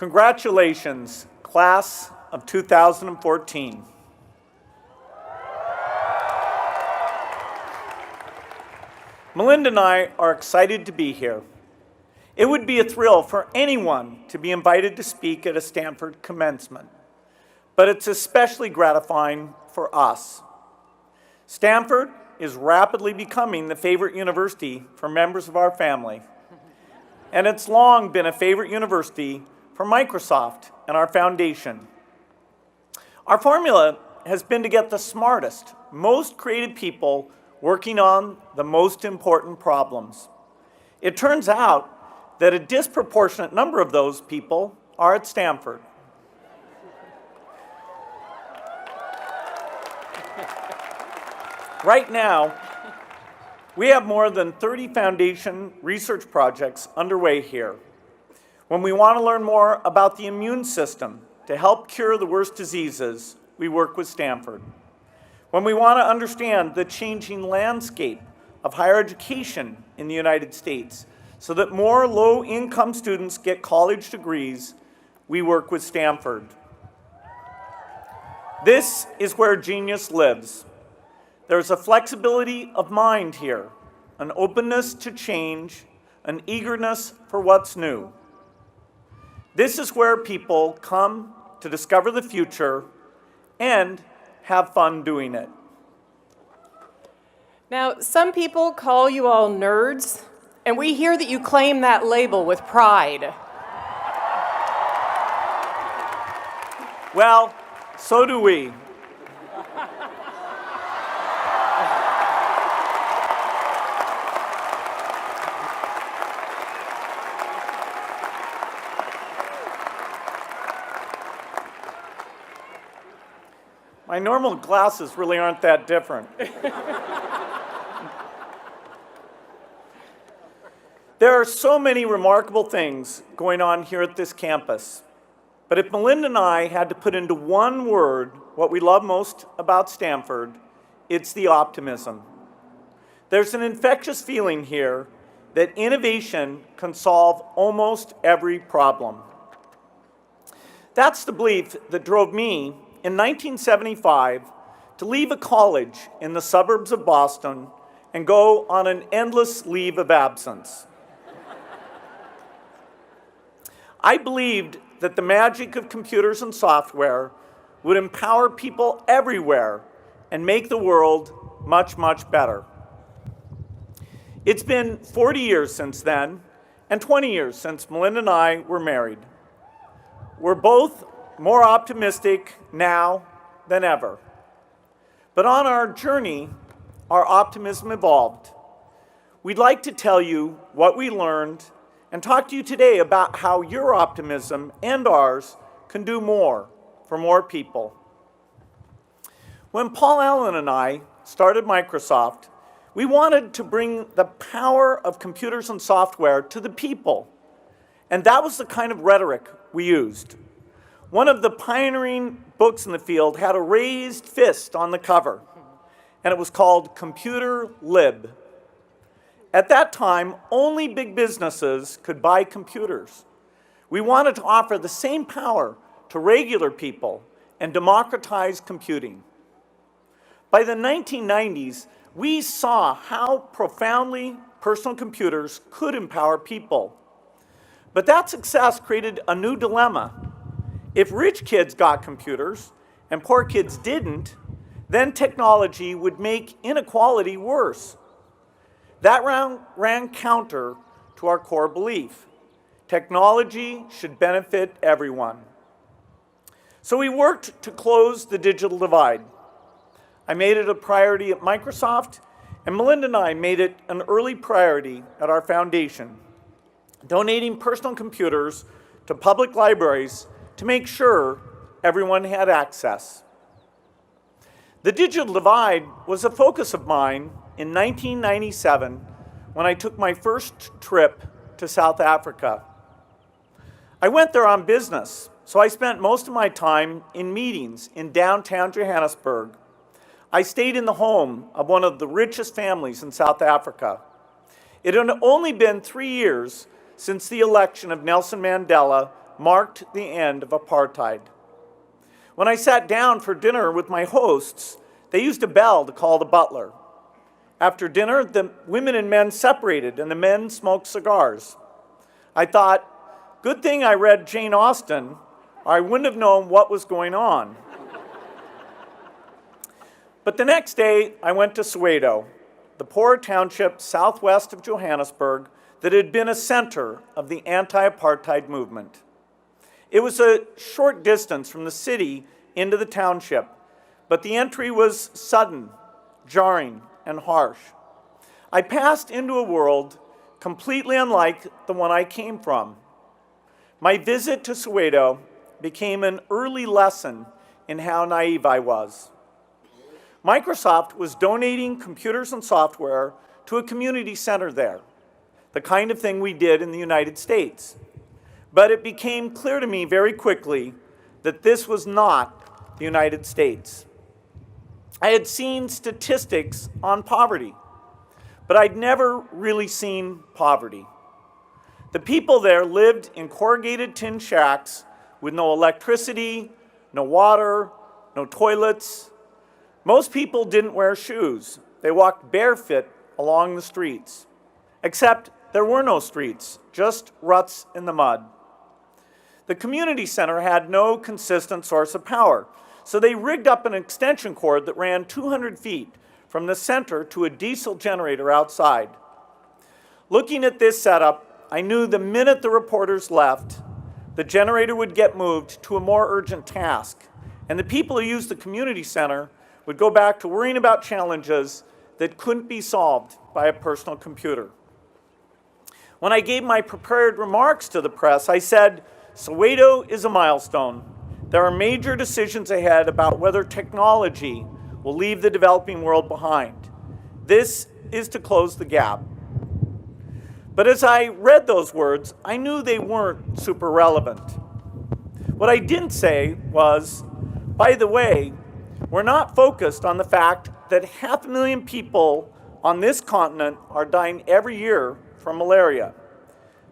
Congratulations, class of 2014. Melinda and I are excited to be here. It would be a thrill for anyone to be invited to speak at a Stanford Commencement, but it's especially gratifying for us. Stanford is rapidly becoming the favorite university for members of our family, and it's long been a favorite university for Microsoft and our foundation. Our formula has been to get the smartest, most creative people working on the most important problems. It turns out that a disproportionate number of those people are at Stanford. Right now, we have more than 30 foundation research projects underway here. When we want to learn more about the immune system to help cure the worst diseases, we work with Stanford. When we want to understand the changing landscape of higher education in the United States so that more low-income students get college degrees, we work with Stanford. This is where genius lives. There's a flexibility of mind here, an openness to change, an eagerness for what's new. This is where people come to discover the future and have fun doing it. Now, some people call you all nerds, and we hear that you claim that label with pride. Well, so do we. My normal glasses really aren't that different. There are so many remarkable things going on here at this campus. But if Melinda and I had to put into one word what we love most about Stanford, it's the optimism. There's an infectious feeling here that innovation can solve almost every problem. That's the belief that drove me in 1975 to leave a college in the suburbs of Boston and go on an endless leave of absence. I believed that the magic of computers and software would empower people everywhere and make the world much, much better. It's been 40 years since then, and 20 years since Melinda and I were married. We're both more optimistic now than ever. But on our journey, our optimism evolved. We'd like to tell you what we learned and talk to you today about how your optimism and ours can do more for more people. When Paul Allen and I started Microsoft, we wanted to bring the power of computers and software to the people. And that was the kind of rhetoric we used. One of the pioneering books in the field had a raised fist on the cover, and it was called Computer Lib. At that time, only big businesses could buy computers. We wanted to offer the same power to regular people and democratize computing. By the 1990s, we saw how profoundly personal computers could empower people. But that success created a new dilemma. If rich kids got computers and poor kids didn't, then technology would make inequality worse. That ran counter to our core belief. Technology should benefit everyone. So we worked to close the digital divide. I made it a priority at Microsoft, and Melinda and I made it an early priority at our foundation, donating personal computers to public libraries to make sure everyone had access. The digital divide was a focus of mine in 1997 when I took my first trip to South Africa. I went there on business, so I spent most of my time in meetings in downtown Johannesburg. I stayed in the home of one of the richest families in South Africa. It had only been 3 years since the election of Nelson Mandela marked the end of apartheid. When I sat down for dinner with my hosts, they used a bell to call the butler. After dinner, the women and men separated and the men smoked cigars. I thought, good thing I read Jane Austen, or I wouldn't have known what was going on. But the next day, I went to Soweto, the poor township southwest of Johannesburg that had been a center of the anti-apartheid movement. It was a short distance from the city into the township, but the entry was sudden, jarring, and harsh. I passed into a world completely unlike the one I came from. My visit to Soweto became an early lesson in how naive I was. Microsoft was donating computers and software to a community center there, the kind of thing we did in the United States. But it became clear to me very quickly that this was not the United States. I had seen statistics on poverty, but I'd never really seen poverty. The people there lived in corrugated tin shacks with no electricity, no water, no toilets. Most people didn't wear shoes. They walked barefoot along the streets. Except there were no streets, just ruts in the mud. The community center had no consistent source of power, so they rigged up an extension cord that ran 200 feet from the center to a diesel generator outside. Looking at this setup, I knew the minute the reporters left, the generator would get moved to a more urgent task, and the people who used the community center would go back to worrying about challenges that couldn't be solved by a personal computer. When I gave my prepared remarks to the press, I said, Soweto is a milestone. There are major decisions ahead about whether technology will leave the developing world behind. This is to close the gap. But as I read those words, I knew they weren't super relevant. What I didn't say was, by the way, we're not focused on the fact that 500,000 people on this continent are dying every year from malaria.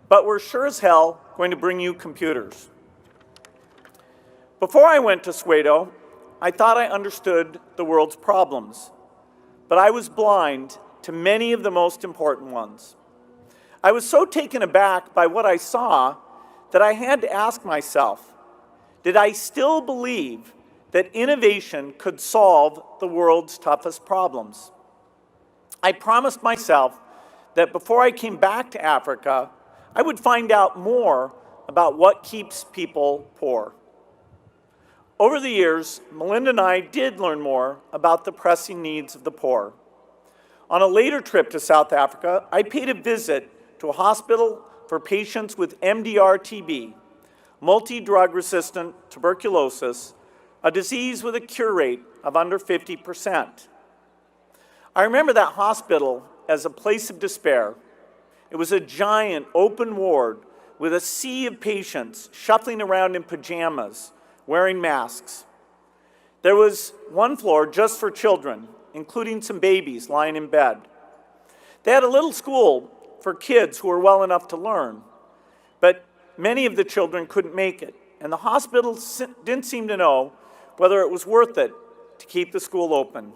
But we're sure as hell going to bring you computers. Before I went to Soweto, I thought I understood the world's problems, but I was blind to many of the most important ones. I was so taken aback by what I saw that I had to ask myself, did I still believe that innovation could solve the world's toughest problems? I promised myself that before I came back to Africa, I would find out more about what keeps people poor. Over the years, Melinda and I did learn more about the pressing needs of the poor. On a later trip to South Africa, I paid a visit to a hospital for patients with MDR-TB, multi-drug resistant tuberculosis, a disease with a cure rate of under 50%. I remember that hospital as a place of despair. It was a giant open ward with a sea of patients shuffling around in pajamas, wearing masks. There was one floor just for children, including some babies lying in bed. They had a little school for kids who were well enough to learn, but many of the children couldn't make it, and the hospital didn't seem to know whether it was worth it to keep the school open.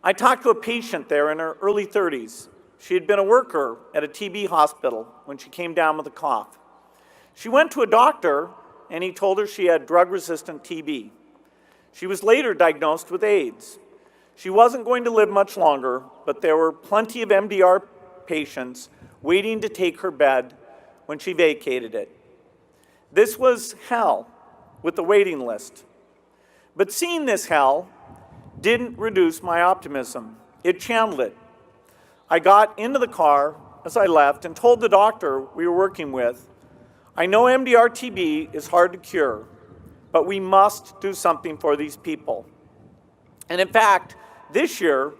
I talked to a patient there in her early 30s. She had been a worker at a TB hospital when she came down with a cough. She went to a doctor, and he told her she had drug-resistant TB. She was later diagnosed with AIDS. She wasn't going to live much longer, but there were plenty of MDR patients waiting to take her bed when she vacated it. This was hell with the waiting list. But seeing this hell didn't reduce my optimism. It channeled it. I got into the car as I left and told the doctor we were working with, I know MDR-TB is hard to cure, but we must do something for these people. And in fact, this year,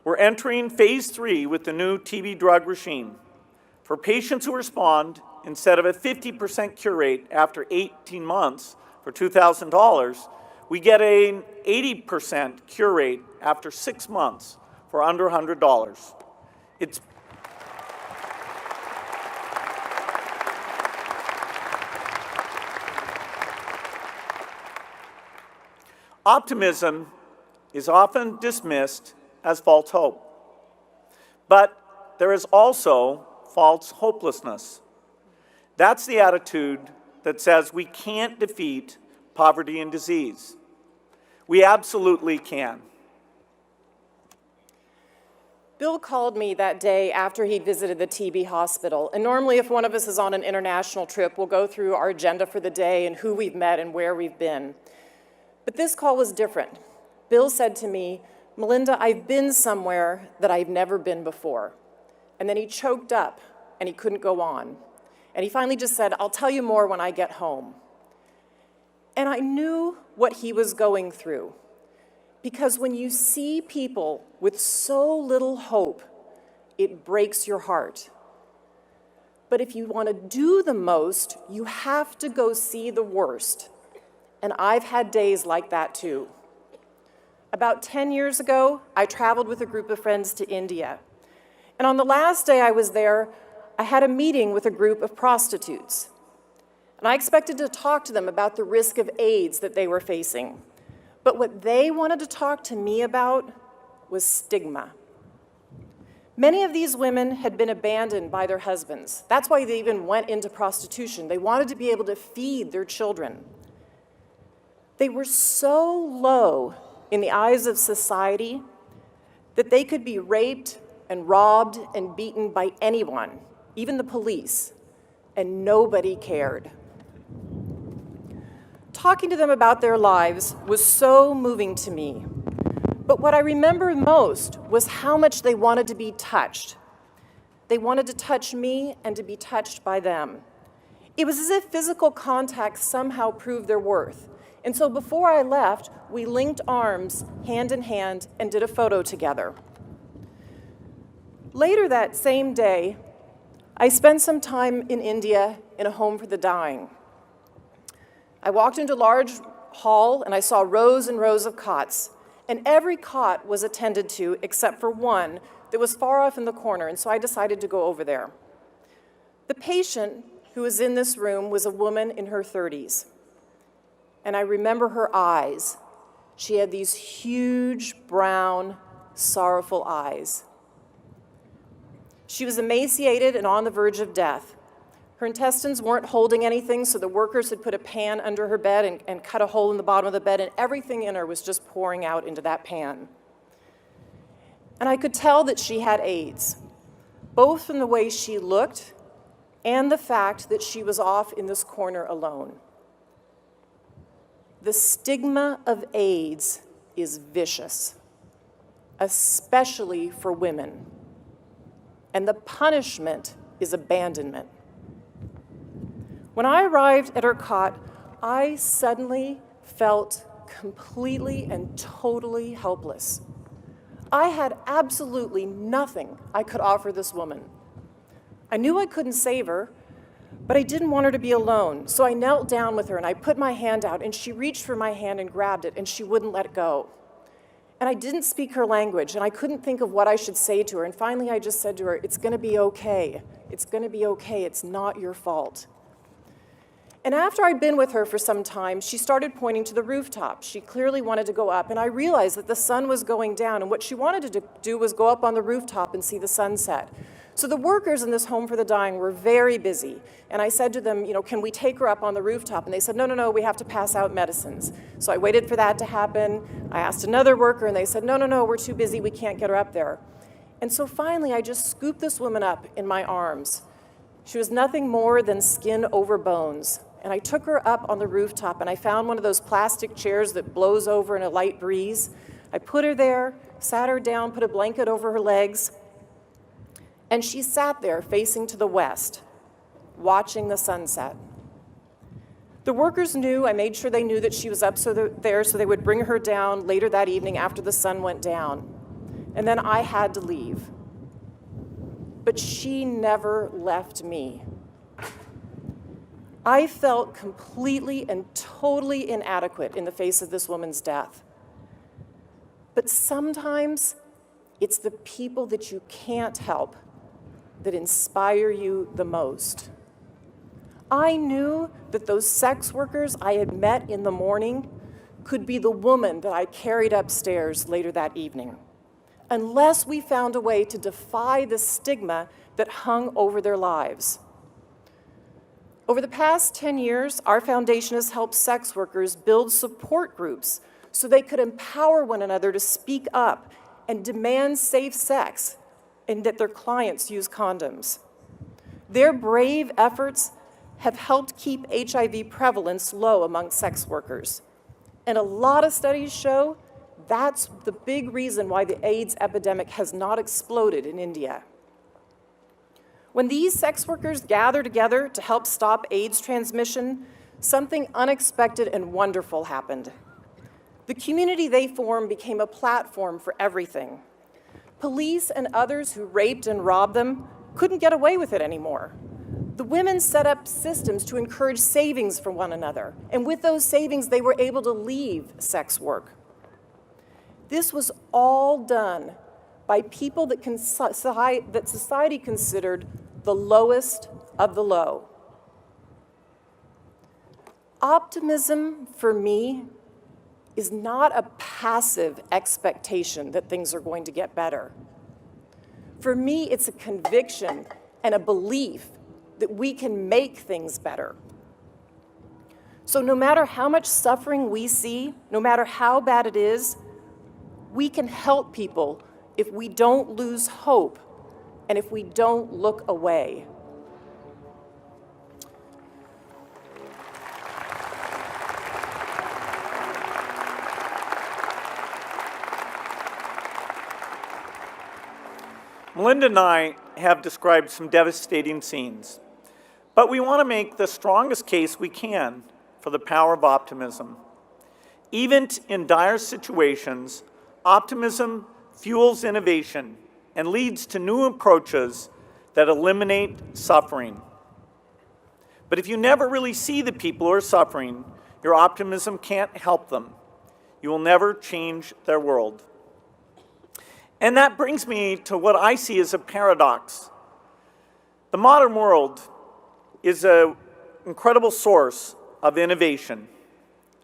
we're entering phase 3 with the new TB drug regime. For patients who respond, instead of a 50% cure rate after 18 months for $2,000, we get an 80% cure rate after 6 months for under $100. Optimism is often dismissed as false hope, but there is also false hopelessness. That's the attitude that says we can't defeat poverty and disease. We absolutely can. Bill called me that day after he visited the TB hospital, and normally if one of us is on an international trip, we'll go through our agenda for the day and who we've met and where we've been. But this call was different. Bill said to me, "Melinda, I've been somewhere that I've never been before." And then he choked up and he couldn't go on. And he finally just said, "I'll tell you more when I get home." And I knew what he was going through. Because when you see people with so little hope, it breaks your heart. But if you want to do the most, you have to go see the worst. And I've had days like that too. About 10 years ago, I traveled with a group of friends to India. And on the last day I was there, I had a meeting with a group of prostitutes. And I expected to talk to them about the risk of AIDS that they were facing. But what they wanted to talk to me about was stigma. Many of these women had been abandoned by their husbands. That's why they even went into prostitution. They wanted to be able to feed their children. They were so low in the eyes of society that they could be raped and robbed and beaten by anyone, even the police, and nobody cared. Talking to them about their lives was so moving to me. But what I remember most was how much they wanted to be touched. They wanted to touch me and to be touched by them. It was as if physical contact somehow proved their worth. And so before I left, we linked arms, hand in hand, and did a photo together. Later that same day, I spent some time in India in a home for the dying. I walked into a large hall and I saw rows and rows of cots, and every cot was attended to except for one that was far off in the corner, and so I decided to go over there. The patient who was in this room was a woman in her 30s, and I remember her eyes. She had these huge, brown, sorrowful eyes. She was emaciated and on the verge of death. Her intestines weren't holding anything, so the workers had put a pan under her bed and cut a hole in the bottom of the bed, and everything in her was just pouring out into that pan. And I could tell that she had AIDS, both from the way she looked and the fact that she was off in this corner alone. The stigma of AIDS is vicious, especially for women, and the punishment is abandonment. When I arrived at her cot, I suddenly felt completely and totally helpless. I had absolutely nothing I could offer this woman. I knew I couldn't save her, but I didn't want her to be alone, so I knelt down with her and I put my hand out, and she reached for my hand and grabbed it, and she wouldn't let go. And I didn't speak her language, and I couldn't think of what I should say to her, and finally I just said to her, "It's gonna be okay. It's gonna be okay. It's not your fault." And after I'd been with her for some time, she started pointing to the rooftop. She clearly wanted to go up, and I realized that the sun was going down, and what she wanted to do was go up on the rooftop and see the sunset. So the workers in this home for the dying were very busy, and I said to them, "Can we take her up on the rooftop?" And they said, no, we have to pass out medicines. So I waited for that to happen. I asked another worker, and they said, no, we're too busy, we can't get her up there. And so finally, I just scooped this woman up in my arms. She was nothing more than skin over bones. And I took her up on the rooftop, and I found one of those plastic chairs that blows over in a light breeze. I put her there, sat her down, put a blanket over her legs, and she sat there facing to the west, watching the sunset. The workers knew, I made sure they knew that she was up there so they would bring her down later that evening after the sun went down. And then I had to leave. But she never left me. I felt completely and totally inadequate in the face of this woman's death. But sometimes it's the people that you can't help that inspire you the most. I knew that those sex workers I had met in the morning could be the woman that I carried upstairs later that evening, unless we found a way to defy the stigma that hung over their lives. Over the past 10 years, our foundation has helped sex workers build support groups so they could empower one another to speak up and demand safe sex and that their clients use condoms. Their brave efforts have helped keep HIV prevalence low among sex workers. And a lot of studies show that's the big reason why the AIDS epidemic has not exploded in India. When these sex workers gather together to help stop AIDS transmission, something unexpected and wonderful happened. The community they formed became a platform for everything. Police and others who raped and robbed them couldn't get away with it anymore. The women set up systems to encourage savings for one another, and with those savings, they were able to leave sex work. This was all done by people that society considered the lowest of the low. Optimism, for me, is not a passive expectation that things are going to get better. For me, it's a conviction and a belief that we can make things better. So no matter how much suffering we see, no matter how bad it is, we can help people if we don't lose hope and if we don't look away. Melinda and I have described some devastating scenes, but we want to make the strongest case we can for the power of optimism. Even in dire situations, optimism fuels innovation and leads to new approaches that eliminate suffering. But if you never really see the people who are suffering, your optimism can't help them. You will never change their world. And that brings me to what I see as a paradox. The modern world is an incredible source of innovation,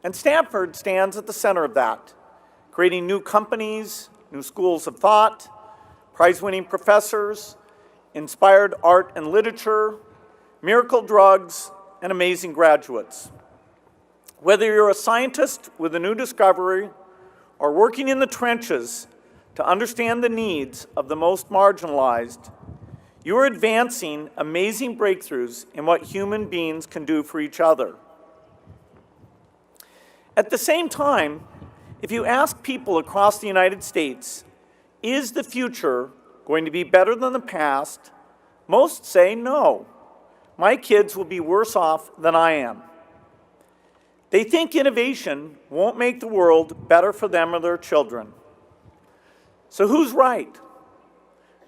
and Stanford stands at the center of that, creating new companies, new schools of thought, prize-winning professors, inspired art and literature, miracle drugs, and amazing graduates. Whether you're a scientist with a new discovery or working in the trenches to understand the needs of the most marginalized, you are advancing amazing breakthroughs in what human beings can do for each other. At the same time, if you ask people across the United States, is the future going to be better than the past? Most say no. My kids will be worse off than I am. They think innovation won't make the world better for them or their children. So who's right?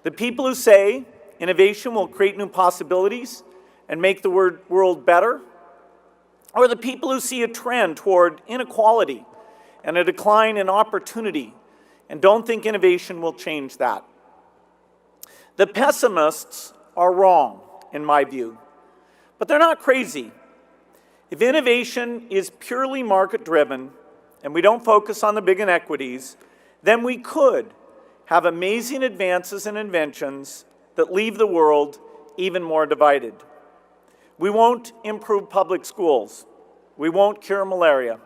The people who say innovation will create new possibilities and make the world better? Or the people who see a trend toward inequality and a decline in opportunity and don't think innovation will change that? The pessimists are wrong, in my view, but they're not crazy. If innovation is purely market-driven and we don't focus on the big inequities, then we could have amazing advances and inventions that leave the world even more divided. We won't improve public schools. We won't cure malaria.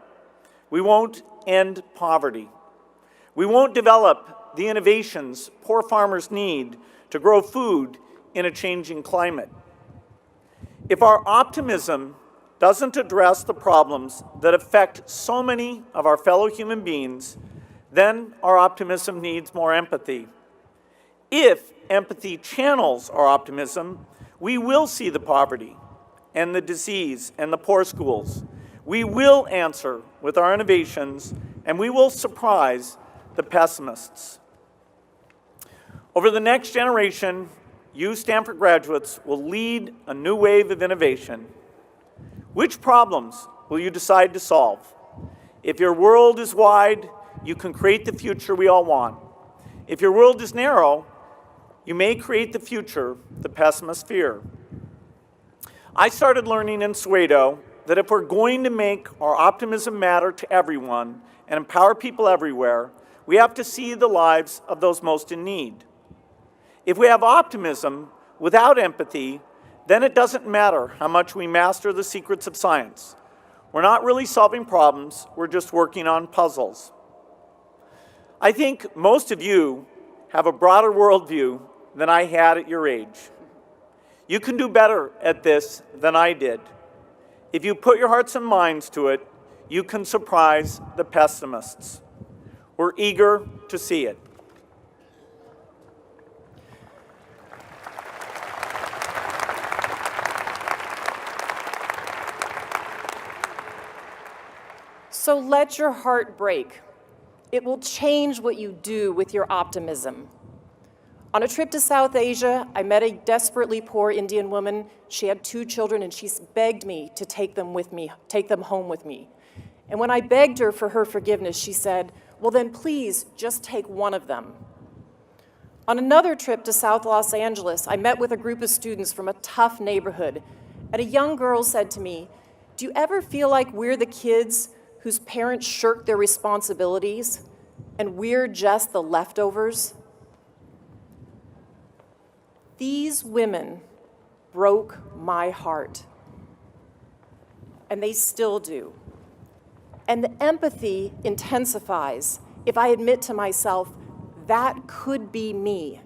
We won't end poverty. We won't develop the innovations poor farmers need to grow food in a changing climate. If our optimism doesn't address the problems that affect so many of our fellow human beings, then our optimism needs more empathy. If empathy channels our optimism, we will see the poverty and the disease and the poor schools. We will answer with our innovations, and we will surprise the pessimists. Over the next generation, you Stanford graduates will lead a new wave of innovation. Which problems will you decide to solve? If your world is wide, you can create the future we all want. If your world is narrow, you may create the future the pessimists fear. I started learning in Soweto that if we're going to make our optimism matter to everyone and empower people everywhere, we have to see the lives of those most in need. If we have optimism without empathy, then it doesn't matter how much we master the secrets of science. We're not really solving problems, we're just working on puzzles. I think most of you have a broader worldview than I had at your age. You can do better at this than I did. If you put your hearts and minds to it, you can surprise the pessimists. We're eager to see it. So let your heart break. It will change what you do with your optimism. On a trip to South Asia, I met a desperately poor Indian woman. She had 2 children, and she begged me to take them home with me. And when I begged her for her forgiveness, she said, "Well, then please just take one of them." On another trip to South Los Angeles, I met with a group of students from a tough neighborhood, and a young girl said to me, "Do you ever feel like we're the kids whose parents shirk their responsibilities, and we're just the leftovers?" These women broke my heart, and they still do. And the empathy intensifies if I admit to myself, that could be me.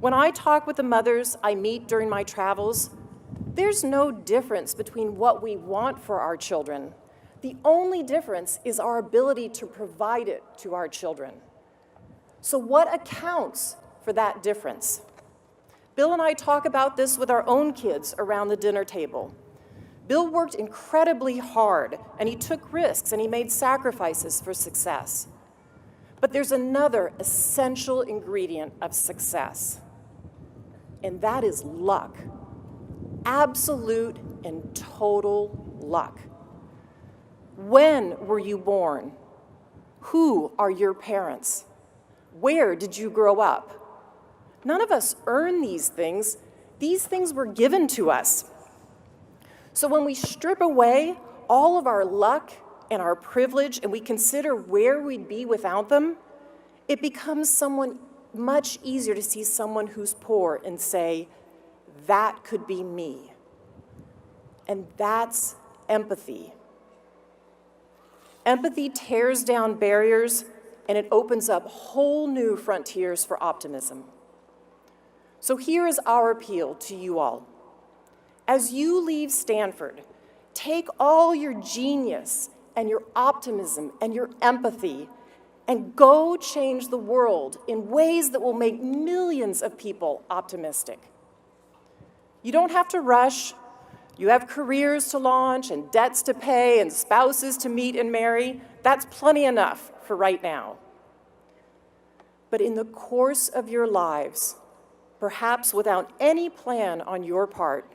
When I talk with the mothers I meet during my travels, there's no difference between what we want for our children. The only difference is our ability to provide it to our children. So what accounts for that difference? Bill and I talk about this with our own kids around the dinner table. Bill worked incredibly hard, and he took risks, and he made sacrifices for success. But there's another essential ingredient of success, and that is luck. Absolute and total luck. When were you born? Who are your parents? Where did you grow up? None of us earn these things. These things were given to us. So when we strip away all of our luck and our privilege and we consider where we'd be without them, it becomes much easier to see someone who's poor and say, that could be me. And that's empathy. Empathy tears down barriers, and it opens up whole new frontiers for optimism. So here is our appeal to you all. As you leave Stanford, take all your genius and your optimism and your empathy and go change the world in ways that will make millions of people optimistic. You don't have to rush. You have careers to launch and debts to pay and spouses to meet and marry. That's plenty enough for right now. But in the course of your lives, perhaps without any plan on your part,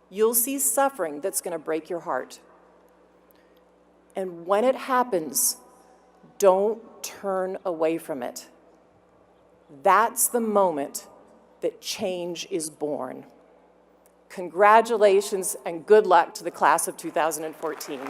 you'll see suffering that's going to break your heart. And when it happens, don't turn away from it. That's the moment that change is born. Congratulations and good luck to the class of 2014.